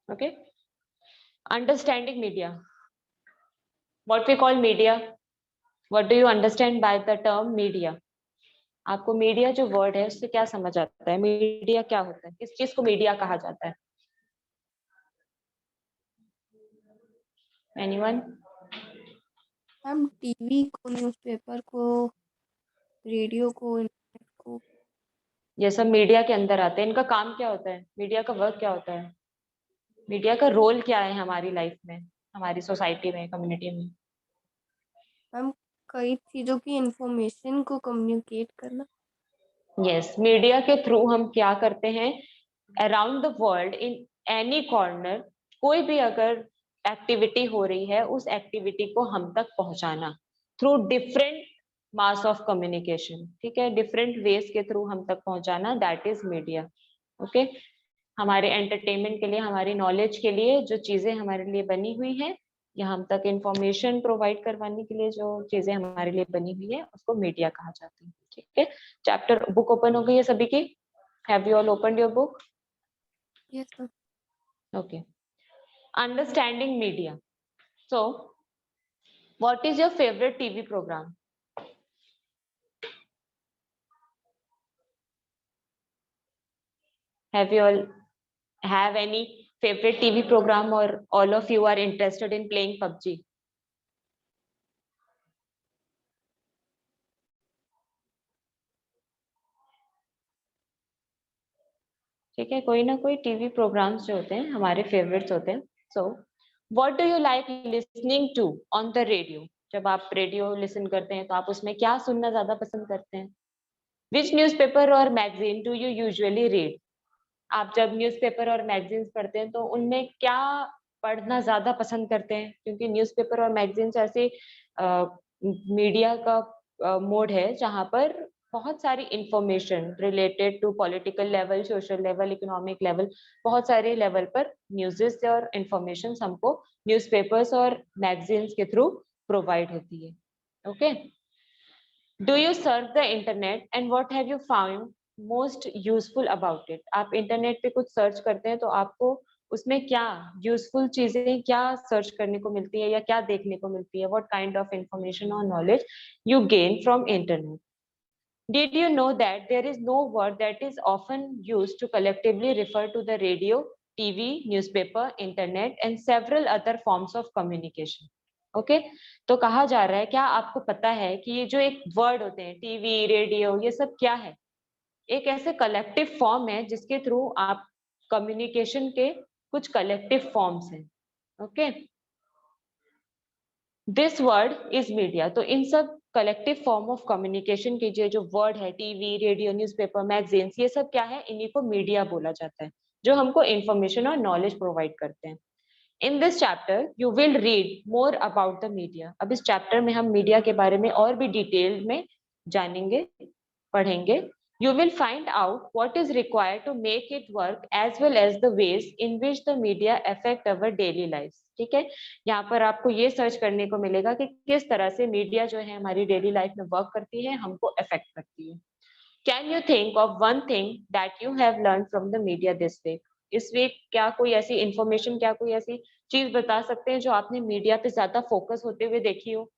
Okay, understanding media. What we call media. What do you understand by the term media? आपको media जो word है उससे क्या समझ आता है? मीडिया क्या होता है? किस चीज को मीडिया कहा जाता है? Anyone? हम टीवी को, न्यूज़पेपर को, रेडियो को, इंटरनेट को, ये सब मीडिया के अंदर आते हैं। इनका काम क्या होता है? मीडिया का वर्क क्या होता है? मीडिया का रोल क्या है हमारी लाइफ में, हमारी सोसाइटी में, कम्युनिटी में? हम कई चीजों की इंफॉर्मेशन को कम्युनिकेट करना। यस, मीडिया के थ्रू हम क्या करते हैं? Around the world, in any corner, कोई भी अगर एक्टिविटी हो रही है उस एक्टिविटी को हम तक पहुंचाना through different mass of communication. ठीक है, डिफरेंट वेज के थ्रू हम तक पहुंचाना, दैट इज मीडिया। ओके, हमारे एंटरटेनमेंट के लिए, हमारी नॉलेज के लिए जो चीजें हमारे लिए बनी हुई है, या हम तक इंफॉर्मेशन प्रोवाइड करवाने के लिए जो चीजें हमारे लिए बनी हुई है, उसको मीडिया कहा जाता है। ठीक है, चैप्टर बुक ओपन हो गई है सभी की? Have you all opened your book? Yes sir. Okay, understanding media. So, what is your favorite TV program? Have you all have any favorite TV program, or all of you are interested in playing PUBG? ठीक है, कोई ना कोई TV programmes जो होते हैं हमारे favourites होते हैं। So what do you like listening to on the radio? जब आप रेडियो लिसन करते हैं तो आप उसमें क्या सुनना ज्यादा पसंद करते हैं? विच न्यूज़पेपर और magazine do you usually read? आप जब न्यूज़पेपर और मैगजीन्स पढ़ते हैं तो उनमें क्या पढ़ना ज्यादा पसंद करते हैं? क्योंकि न्यूज़पेपर और मैगजीन्स ऐसे मीडिया का मोड है जहां पर बहुत सारी information related to political level, social level, economic level, बहुत सारे लेवल पर न्यूज़ेस और इंफॉर्मेशन हमको न्यूज़पेपर्स और मैगजीन्स के थ्रू प्रोवाइड होती है। Okay, do you Surf the internet and what have you found most useful about it? आप इंटरनेट पे कुछ सर्च करते हैं तो आपको उसमें क्या यूजफुल चीजें, क्या सर्च करने को मिलती है या क्या देखने को मिलती है? व्हाट काइंड ऑफ इंफॉर्मेशन और knowledge you gain from internet? Did you know that there is no word that is often used to collectively refer to the radio, TV, newspaper, internet, and several other forms of communication? Okay, तो कहा जा रहा है, क्या आपको पता है कि ये जो एक वर्ड होते हैं, टीवी, रेडियो, ये सब क्या है? एक ऐसे कलेक्टिव फॉर्म है जिसके थ्रू आप कम्युनिकेशन के कुछ कलेक्टिव फॉर्म्स हैं। Okay, this word is media. तो इन सब कलेक्टिव फॉर्म ऑफ कम्युनिकेशन के जो वर्ड है, टीवी, रेडियो, न्यूज़पेपर, मैगजीन्स, ये सब क्या है? इन्हीं को मीडिया बोला जाता है, जो हमको इंफॉर्मेशन और नॉलेज प्रोवाइड करते हैं। In this chapter you will read more about the media. अब इस चैप्टर में हम मीडिया के बारे में और भी डिटेल में जानेंगे, पढ़ेंगे। You will find out what is required to make it work as well as the ways in which the media affect our daily lives. ठीक है, यहाँ पर आपको ये सर्च करने को मिलेगा कि किस तरह से मीडिया जो है हमारी डेली लाइफ में वर्क करती है, हमको अफेक्ट करती है। Can you think of one thing that you have learned from the media this week? इस वीक क्या कोई ऐसी इंफॉर्मेशन, क्या कोई ऐसी चीज बता सकते हैं जो आपने मीडिया पे ज्यादा फोकस होते हुए देखी हो?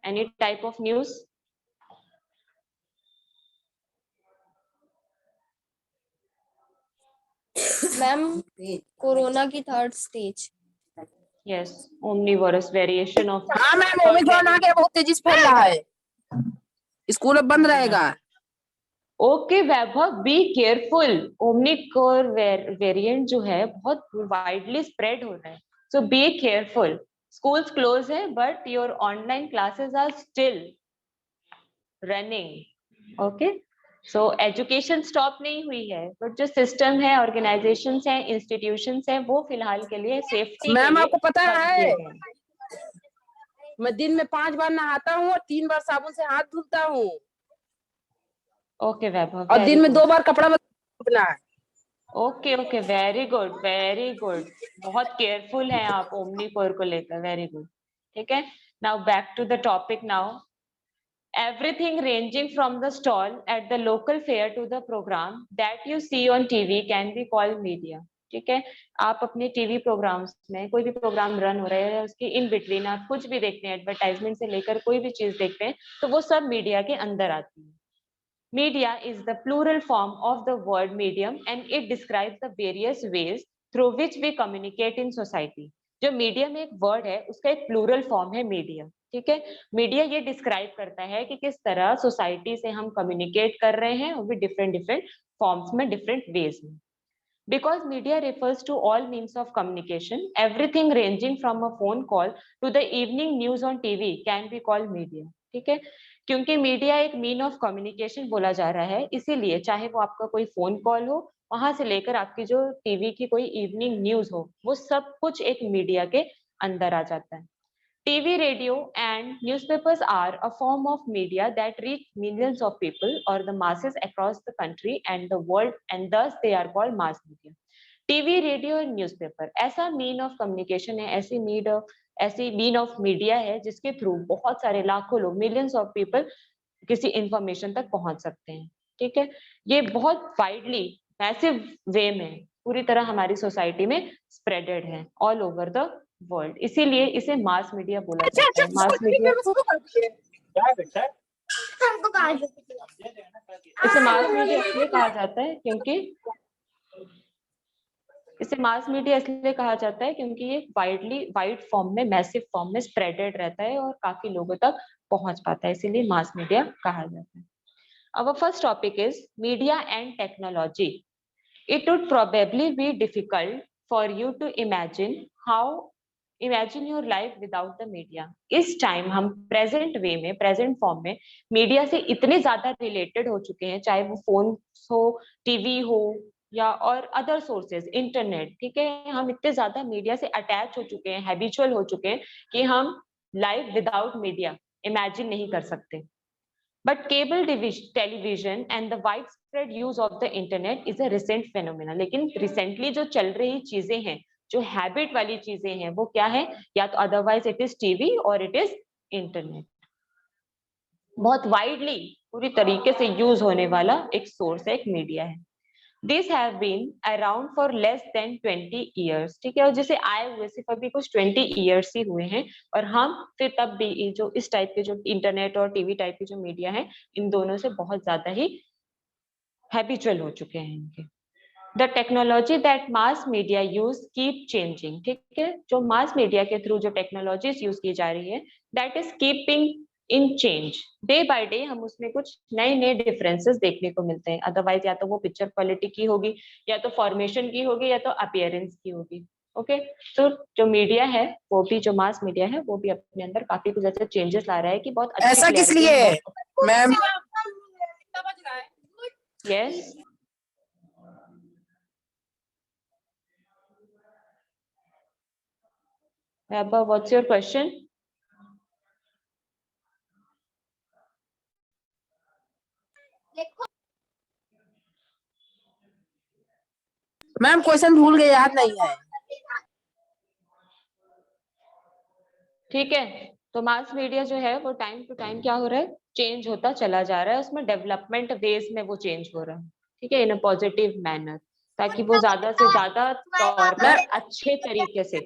Any type of news? Ma'am, corona की third stage. Yes, omnivorous variation of हाँ मैम, ओमिक्रॉन आ गया, बहुत तेजी से फैल रहा है, स्कूल अब बंद रहेगा। Okay Vaibhav, be careful. Omicron variant जो है बहुत वाइडली स्प्रेड हो रहा है, so be careful. Schools close है but your online classes are still running. Okay, so education stop नहीं हुई है, बट जो सिस्टम है, ऑर्गेनाइजेशंस हैं, इंस्टीट्यूशंस हैं, वो फिलहाल के लिए सेफ्टी मैम के लिए आपको पता बंद है, किए गए। मैं दिन में 5 बार नहाता हूँ और 3 बार साबुन से हाथ धुलता हूँ, ओके वैभव, और दिन में 2 बार कपड़ा धुलना है। Okay okay, very good very good, बहुत केयरफुल हैं आप ओमनीकोर को लेकर, वेरी गुड। ठीक है, now back to the topic. Now everything ranging from the stall at the local fair to the program that you see on TV can be called media. ठीक है, आप अपने टीवी प्रोग्राम्स में कोई भी program run हो रहा है उसकी इन बिटवीन आप कुछ भी देखते हैं, एडवर्टाइजमेंट से लेकर कोई भी चीज देखते हैं, तो वो सब मीडिया के अंदर आती है। Media is the plural form of the word medium and it describes the various ways through which we communicate in society. जो मीडियम एक वर्ड है उसका एक प्लूरल फॉर्म है मीडिया, ठीक है। मीडिया ये डिस्क्राइब करता है कि किस तरह सोसाइटी से हम कम्युनिकेट कर रहे हैं, वो भी डिफरेंट डिफरेंट फॉर्म्स में, डिफरेंट वेज में। Because media refers to all means of communication, everything ranging from a phone call to the evening news on TV can be called media. ठीक है, क्योंकि मीडिया एक मीन ऑफ कम्युनिकेशन बोला जा रहा है, इसीलिए चाहे वो आपका कोई फोन कॉल हो, वहां से लेकर आपकी जो टीवी की कोई इवनिंग न्यूज हो, वो सब कुछ एक मीडिया के अंदर आ जाता है। TV, radio, and newspapers are a form of media that reach millions of people or the masses across the country and the world, and thus they are called mass media. TV, radio और newspaper ऐसा mean of communication है, ऐसी mean of media है जिसके through बहुत सारे लाखों लोग, मिलियंस ऑफ पीपल किसी इंफॉर्मेशन तक पहुंच सकते हैं। ठीक है, ये बहुत वाइडली मैसिव वे में पूरी तरह हमारी सोसाइटी में स्प्रेडेड है ऑल ओवर द वर्ल्ड, इसीलिए इसे मास मीडिया बोला जाता है। मास मीडिया इसे मास मीडिया इसलिए कहा जाता है क्योंकि ये वाइड फॉर्म में, मैसिव फॉर्म में स्प्रेडेड रहता है और काफी लोगों तक पहुंच पाता है, इसीलिए मास मीडिया कहा जाता है। Our first topic is media and technology. It would probably be difficult for you to imagine your life without the media. इस टाइम हम प्रेजेंट फॉर्म में मीडिया से इतने ज्यादा रिलेटेड हो चुके हैं, चाहे वो फोन हो, टीवी हो या और अदर सोर्सेज, इंटरनेट, ठीक है, हम इतने ज्यादा मीडिया से अटैच हो चुके हैं, हैबिचुअल हो चुके हैं कि हम लाइफ विदाउट मीडिया इमेजिन नहीं कर सकते। But cable television and the widespread use of the internet is a recent phenomenon. लेकिन recently जो चल रही चीजें हैं, जो हैबिट वाली चीजें हैं, वो क्या है? या तो otherwise it is TV और it is internet. बहुत widely पूरी तरीके से यूज होने वाला एक सोर्स है, एक मीडिया है। These have been around for less than 20 years. ठीक है, और जिसे आए हुए सिर्फ अभी कुछ 20 years ही हुए हैं, और हम फिर तब भी जो इस टाइप के जो इंटरनेट और टीवी टाइप की जो मीडिया है, इन दोनों से बहुत ज्यादा ही हैबिचुअल हो चुके हैं इनके। The technology that mass media use keep changing. ठीक है, जो मास मीडिया के थ्रू जो टेक्नोलॉजीज यूज की जा रही है, that is keeping in change. Day by day हम उसमें कुछ नए नए डिफरेंसेस देखने को मिलते हैं। अदरवाइज या तो वो पिक्चर क्वालिटी की होगी, या तो फॉर्मेशन की होगी, या तो अपीयरेंस की होगी। ओके, तो जो मीडिया है, वो भी जो मास मीडिया है, वो भी अपने अंदर काफी कुछ ऐसे चेंजेस ला रहा है कि बहुत अच्छी ऐसा किस लिए ma'am? Yes, what's your question? Ma'am question भूल गए, याद नहीं है। ठीक है, तो मास मीडिया जो है वो टाइम टू टाइम क्या हो रहा है, चेंज होता चला जा रहा है, उसमें डेवलपमेंट वेज में वो चेंज हो रहा है। ठीक है, इन अ पॉजिटिव मैनर, ताकि वो ज्यादा से ज्यादा तौर पर अच्छे तरीके से।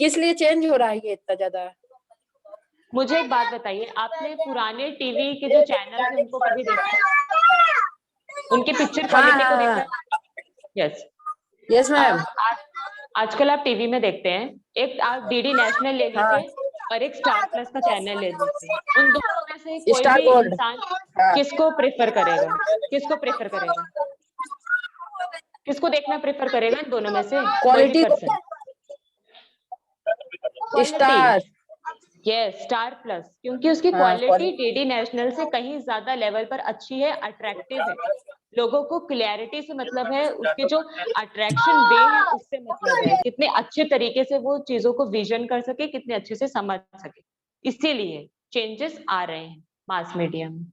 किस लिए चेंज हो रहा है ये इतना ज्यादा? मुझे एक बात बताइए, आपने पुराने टीवी के जो चैनल थे उनको कभी देखा? उनकी पिक्चर क्वालिटी को देखा? Yes yes ma'am. आजकल आप टीवी में देखते हैं, एक आप डीडी नेशनल ले लीजिए और एक स्टार प्लस का चैनल ले लीजिए, उन दोनों में से कोई भी इंसान किसको प्रेफर करेगा? किसको देखना प्रेफर करेगा इन दोनों में से? Quality. Star. Yes, star plus, क्योंकि उसकी क्वालिटी डीडी नेशनल से कहीं ज्यादा लेवल पर अच्छी है, अट्रैक्टिव है। लोगों को क्लैरिटी से मतलब है, उसके जो अट्रैक्शन वे है उससे मतलब है, कितने अच्छे तरीके से वो चीजों को विजन कर सके, कितने अच्छे से समझ सके। इसीलिए चेंजेस आ रहे हैं मास मीडिया में।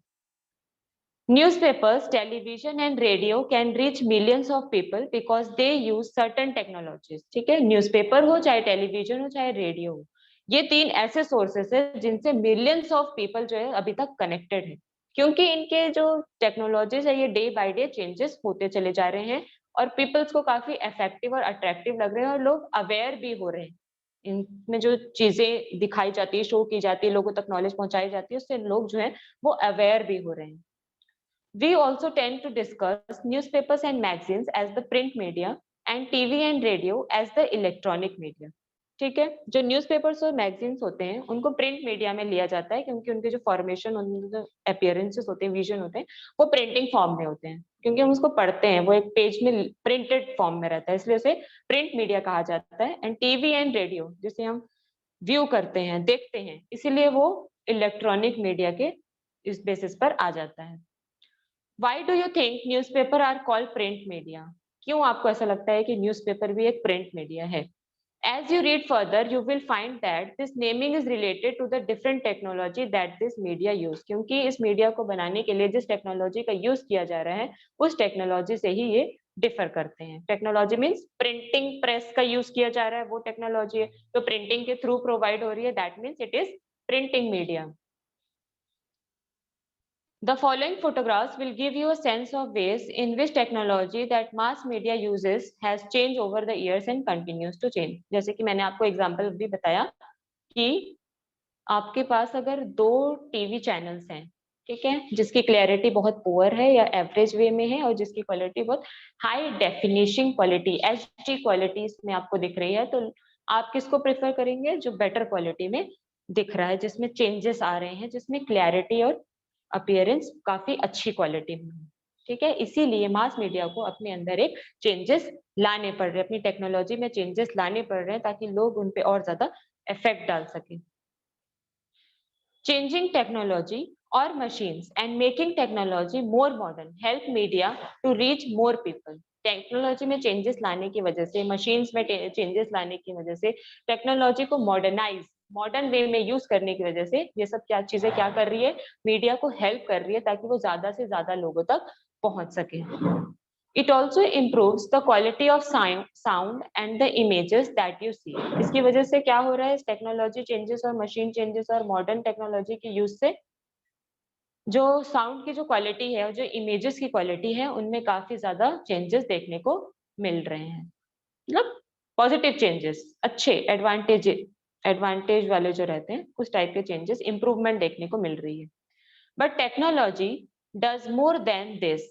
Newspapers, television and radio can reach millions of people because they use certain technologies. ठीक है, न्यूज़पेपर हो, चाहे टेलीविजन हो, चाहे रेडियो हो, ये तीन ऐसे सोर्सेस है जिनसे मिलियंस ऑफ पीपल जो है अभी तक कनेक्टेड है, क्योंकि इनके जो टेक्नोलॉजीज है ये डे बाय डे चेंजेस होते चले जा रहे हैं और पीपल्स को काफी इफेक्टिव और अट्रैक्टिव लग रहे हैं और लोग अवेयर भी हो रहे हैं। इनमें जो चीजें दिखाई जाती है, शो की जाती है, लोगों तक नॉलेज पहुंचाई जाती है, उससे लोग जो है वो अवेयर भी हो रहे हैं। We also tend to discuss newspapers and magazines as the print media and TV and radio as the electronic media. ठीक है, जो न्यूज़पेपर्स और मैगजीन्स होते हैं उनको प्रिंट मीडिया में लिया जाता है क्योंकि उनके जो फॉर्मेशन, उनके जो अपीयरेंसेस होते हैं, विजन होते हैं, वो प्रिंटिंग फॉर्म में होते हैं क्योंकि हम उसको पढ़ते हैं, वो एक पेज में प्रिंटेड फॉर्म में रहता है, इसलिए उसे प्रिंट मीडिया कहा जाता है। एंड टीवी एंड रेडियो जिसे हम व्यू करते हैं, देखते हैं, इसीलिए वो इलेक्ट्रॉनिक मीडिया के इस बेसिस पर आ जाता है। Why do you think newspaper are called print media? क्यों आपको ऐसा लगता है कि न्यूज़पेपर भी एक प्रिंट मीडिया है? As you read further, you will find that this naming is related to the different technology that this media use. क्योंकि इस मीडिया को बनाने के लिए जिस टेक्नोलॉजी का यूज किया जा रहा है उस टेक्नोलॉजी से ही ये डिफर करते हैं। टेक्नोलॉजी मीन्स प्रिंटिंग प्रेस का यूज किया जा रहा है, वो टेक्नोलॉजी है तो प्रिंटिंग के थ्रू प्रोवाइड हो रही है, that means it is printing media. The following photographs will give you a sense of ways in which technology that mass media uses has changed over the years and continues to change. जैसे कि मैंने आपको example भी बताया कि आपके पास अगर 2 TV channels हैं, ठीक है, जिसकी क्लैरिटी बहुत पुअर है या एवरेज वे में है और जिसकी क्वालिटी बहुत high definition quality HD quality इसमें आपको दिख रही है, तो आप किसको प्रेफर करेंगे? जो बेटर क्वालिटी में दिख रहा है, जिसमें चेंजेस आ रहे हैं, जिसमें क्लैरिटी और अपीयरेंस काफी अच्छी क्वालिटी में है, ठीक है। इसीलिए मास मीडिया को अपने अंदर एक चेंजेस लाने पड़ रहे हैं, अपनी टेक्नोलॉजी में चेंजेस लाने पड़ रहे हैं ताकि लोग उन पे और ज्यादा इफेक्ट डाल सके। चेंजिंग टेक्नोलॉजी और machines and making technology more modern help media to reach more people. Technology में चेंजेस लाने की वजह से, मशीन्स में चेंजेस लाने की वजह से, टेक्नोलॉजी को मॉडर्न वे में यूज करने की वजह से ये सब क्या चीजें क्या कर रही है? मीडिया को हेल्प कर रही है ताकि वो ज्यादा से ज्यादा लोगों तक पहुंच सके। It also improves the quality of sound and the images that you see. इसकी वजह से क्या हो रहा है? टेक्नोलॉजी चेंजेस और मशीन चेंजेस और मॉडर्न टेक्नोलॉजी के यूज से जो साउंड की जो क्वालिटी है और जो इमेजेस की क्वालिटी है उनमें काफी ज्यादा चेंजेस देखने को मिल रहे हैं, मतलब पॉजिटिव चेंजेस, अच्छे एडवांटेज वाले जो रहते हैं उस टाइप के चेंजेस, इंप्रूवमेंट देखने को मिल रही है। But technology does more than this,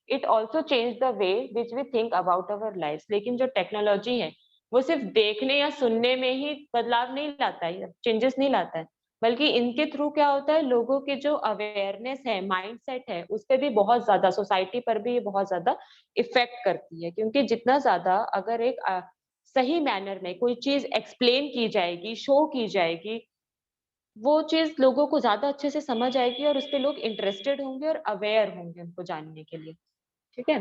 it also change the way which we think about our life. लेकिन जो टेक्नोलॉजी है वो सिर्फ देखने या सुनने में ही बदलाव नहीं लाता है, चेंजेस नहीं लाता है, बल्कि इनके थ्रू क्या होता है, लोगों की जो अवेयरनेस है, माइंडसेट है, उस पर भी बहुत ज्यादा, सोसाइटी पर भी ये बहुत ज्यादा इफेक्ट करती है। क्योंकि जितना ज्यादा अगर एक सही मैनर में कोई चीज एक्सप्लेन की जाएगी, शो की जाएगी, वो चीज लोगों को ज्यादा अच्छे से समझ आएगी और उस पर लोग इंटरेस्टेड होंगे और अवेयर होंगे उनको जानने के लिए, ठीक है।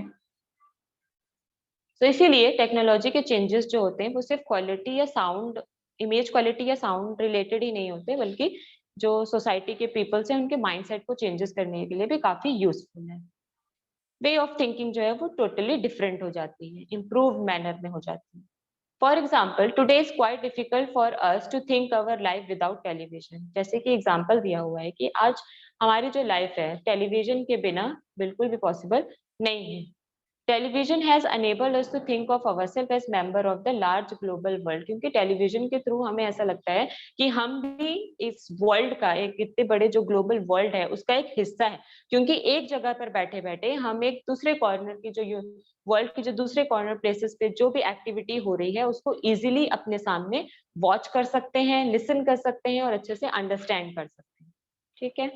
तो इसीलिए टेक्नोलॉजी के चेंजेस जो होते हैं वो सिर्फ क्वालिटी या साउंड, इमेज क्वालिटी या साउंड रिलेटेड ही नहीं होते, बल्कि जो सोसाइटी के पीपल्स हैं उनके माइंडसेट को चेंजेस करने के लिए भी काफी यूजफुल है। वे ऑफ थिंकिंग जो है वो टोटली डिफरेंट हो जाती है, इम्प्रूव मैनर में हो जाती है। For example today is quite difficult for us to think our life without television. जैसे कि एग्जाम्पल दिया हुआ है कि आज हमारी जो लाइफ है टेलीविजन के बिना बिल्कुल भी पॉसिबल नहीं है। Television has enabled us to think of ourself as member of the large global world. क्योंकि टेलीविजन के थ्रू हमें ऐसा लगता है कि हम भी इस वर्ल्ड का, एक इतने बड़े जो ग्लोबल वर्ल्ड है उसका एक हिस्सा है। क्योंकि एक जगह पर बैठे बैठे हम एक दूसरे कॉर्नर की जो वर्ल्ड की जो दूसरे कॉर्नर प्लेसेस पे जो भी एक्टिविटी हो रही है उसको इजीली अपने सामने वॉच कर सकते हैं, लिसन कर सकते हैं और अच्छे से अंडरस्टैंड कर सकते हैं, ठीक है।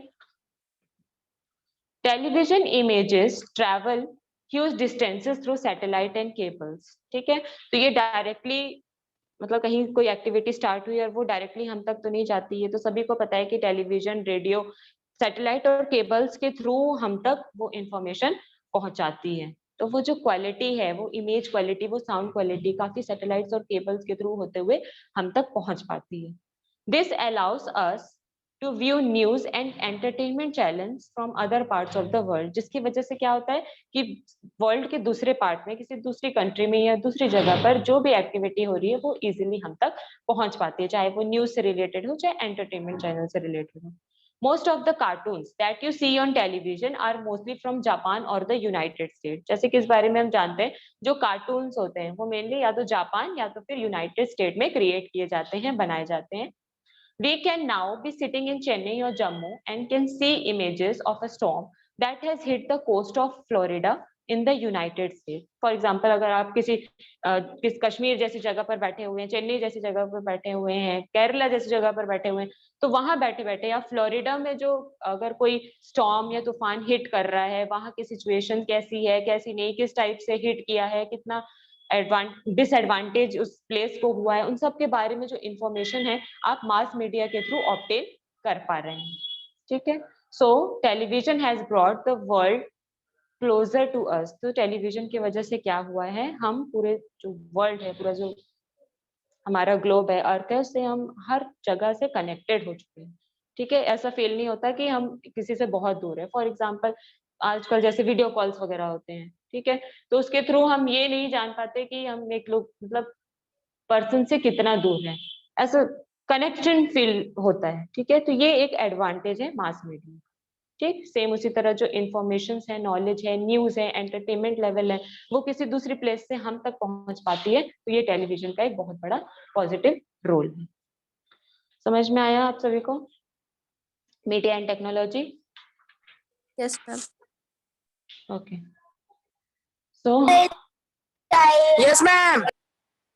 Television images travel huge distances through satellite and cables, ठीक है। तो ये डायरेक्टली, मतलब कहीं कोई एक्टिविटी स्टार्ट हुई और वो डायरेक्टली हम तक तो नहीं जाती है, तो सभी को पता है कि टेलीविजन, रेडियो, सैटेलाइट और केबल्स के थ्रू हम तक वो इंफॉर्मेशन पहुंचाती है। तो वो जो क्वालिटी है, वो इमेज क्वालिटी, वो साउंड क्वालिटी काफी सैटेलाइट्स और केबल्स के थ्रू होते हुए हम तक पहुंच पाती है। This allows us to view news and entertainment channels from other parts of the world. जिसकी वजह से क्या होता है कि वर्ल्ड के दूसरे पार्ट में, किसी दूसरी कंट्री में या दूसरी जगह पर जो भी एक्टिविटी हो रही है वो इजीली हम तक पहुंच पाती है, चाहे वो न्यूज से रिलेटेड हो चाहे एंटरटेनमेंट चैनल से रिलेटेड हो। most of the cartoons that you see on television are mostly from Japan or the United States. जैसे कि इस बारे में हम जानते हैं, जो कार्टून्स होते हैं वो मेनली या तो जापान या तो फिर यूनाइटेड स्टेट में क्रिएट किए जाते हैं, बनाए जाते हैं. We can now be sitting in Chennai or Jammu and can see images of a storm that has hit the coast of Florida in the United States. For example, अगर आप किस कश्मीर जैसी जगह पर बैठे हुए हैं, चेन्नई जैसी जगह पर बैठे हुए हैं, केरला जैसी जगह पर बैठे हुए हैं, तो वहां बैठे बैठे या फ्लोरिडा में जो अगर कोई स्टॉर्म या तूफान हिट कर रहा है, वहां की सिचुएशन कैसी है, कैसी नहीं, किस टाइप से हिट किया है, कितना डिसएडवांटेज उस प्लेस को हुआ है, उन सब के बारे में जो इंफॉर्मेशन है आप मास मीडिया के थ्रू ऑब्टेन कर पा रहे हैं. ठीक है. So television has brought the world closer to us. तो टेलीविजन की वजह से क्या हुआ है, हम पूरे जो वर्ल्ड है, पूरा जो हमारा ग्लोब है, अर्थ है, उससे हम हर जगह से कनेक्टेड हो चुके हैं. ठीक है. ऐसा फील नहीं होता कि हम किसी से बहुत दूर है. फॉर एग्जाम्पल आजकल जैसे वीडियो कॉल्स वगैरह होते हैं, ठीक है, तो उसके थ्रू हम ये नहीं जान पाते कि हम एक लोग मतलब पर्सन से कितना दूर है, ऐसा कनेक्शन फील होता है. ठीक है. तो ये एक एडवांटेज है मास मीडिया. ठीक. सेम उसी तरह जो इंफॉर्मेशन है, नॉलेज है, न्यूज है, एंटरटेनमेंट लेवल है, वो किसी दूसरी प्लेस से हम तक पहुंच पाती है. तो ये टेलीविजन का एक बहुत बड़ा पॉजिटिव रोल है. समझ में आया आप सभी को? Media and technology. Yes ma'am. Okay. So Yes, ma'am.